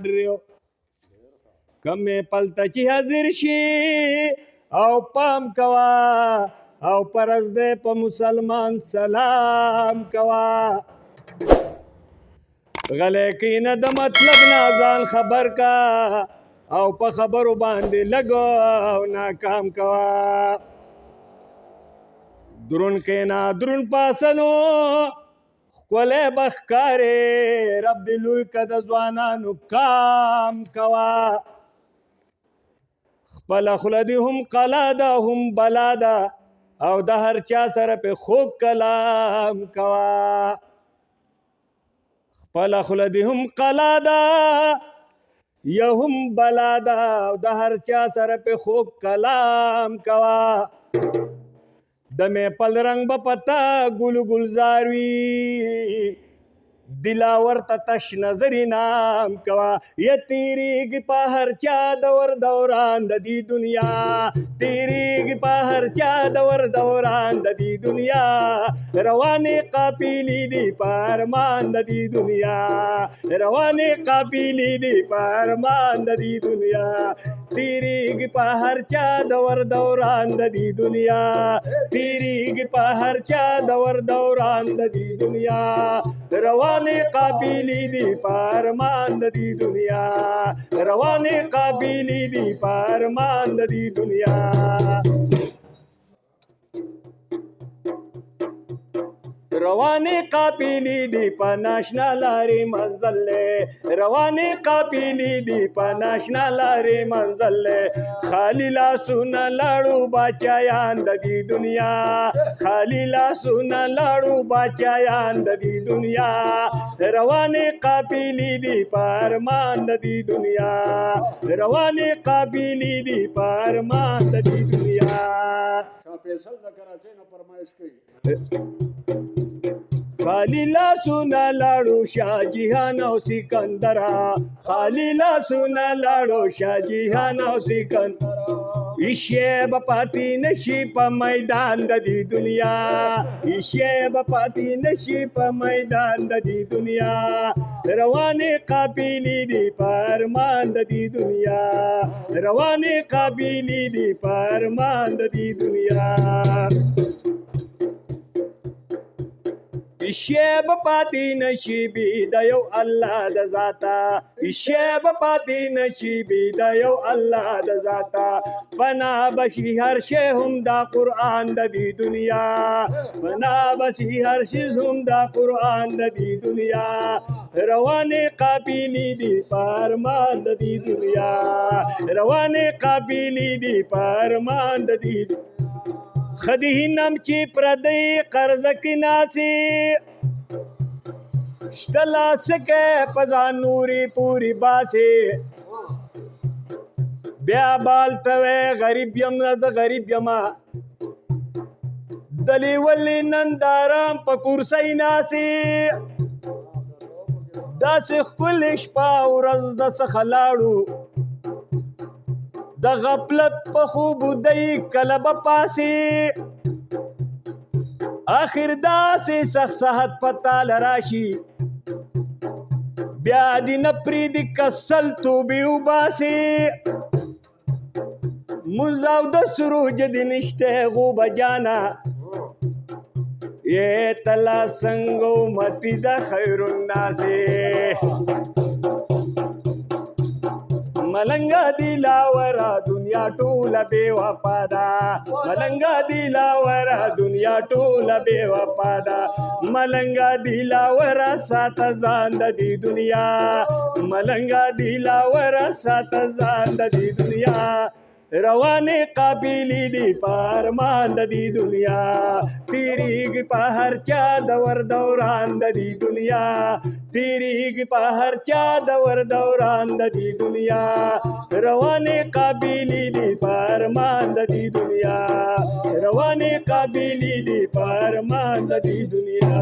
ډریو کمې پلته چې حاضر شي او پام کوا او پرز دې په مسلمان سلام کوا غلی کینه د مطلب نه ځان خبر کا او په خبرو باندې لګو او ناکام کوا درون کینا درون پاسنو ښکلی بخکارې رب دې لوی که د ځوانانو کام کوا خپله خوله دې هم قلا ده هم بلا ده او د هر چا سره پې خوږ کلام کوا خپله خوله دې هم قلا ده یا هم بلا ده او د هر چا سره پې خوږ کلام کوا د میپل رنگ به پتا گل گلزار وي دلاور ته تش نظری نام کوا یا تیریږي په هر چا دور دوران د دې دنیا تیریږي په هر چا دور دوران د دې دنیا روانې قافلې دي په ارمان د دې دنیا روانې قافلې دي په ارمان د دې دنیا تیریږي په هر چا دور دوران د دې دنیا تیریږي په هر چا دور دوران د دې دنیا روانې قافلې دي په ارمان د دې دنیا روانې قافلې دي په ارمان د دې دنیا روانې قافلې دي په ناشنا لارې منزل روانې قافلې دي په ناشنا لارې منزل خالی لاسونه لاړو باچایان د دې دنیا خالی لاسونه لاړو باچایان د دې دنیا روانې قافلې دي په ارمان د دې دنیا روانې قافلې دي په ارمان د دې دنیا فیصل د کراچۍ نه فرمایش کوي خالی لاسونه لاړو شاه جهان او سکندر خالی لاسونه لاړو شاه جهان او سکندر ایشی به پاتې نشي په میدان د دې دنیا ایشی به پاتې نشي په میدان د دې دنیا روانې قافلې دي په ارمان د دې دنیا روانې قافلې دي په ارمان د دې دنیا ایشی به پاتې نشي بې د یو الله د ذاته ایشی به پاتې نشي بې د یو الله د ذاته فنا بشي هر شی هم دا قرآن د دې دنیا فنا بشي هر شی هم دا قرآن د دې دنیا روانې قافلې دي په ارمان د دې دنیا روانې قافلې دي په ارمان د دې خدینم چې پردی قرض کې ناسي شته لاسکه په ځان نوري پوری باسي بیا بالته غریب یم زه غریب یم دلی ولی نندارم په کورسۍ ناسي داسې ښکلې شپه ورځ د څخه لاړو د غفلت په خوبو دی کله به پاسي آخر داسې سخت صحت پتا لراشي بیا دې نه پرېږدي کسل توبې وباسي مونځ او د سروج دې نشته غوبه جانه یې تلا څنګه امتي د خیر الناس ملنګا دی لاورا دنیا ټوله بے وفا ده ملنګا دی لاورا دنیا ټوله بے وفا ده ملنګا دی لاورا ساته ځان د دې دنیا ملنګا دی لاورا ساته ځان د دې دنیا روانې قافلې دي په ارمان د دې دنیا تیریږي په هر چا دور دوران د دې دنیا تیریږي په هر چا دور دوران د دې دنیا روانې قافلې دي په ارمان د دې دنیا روانې قافلې دي په ارمان د دې دنیا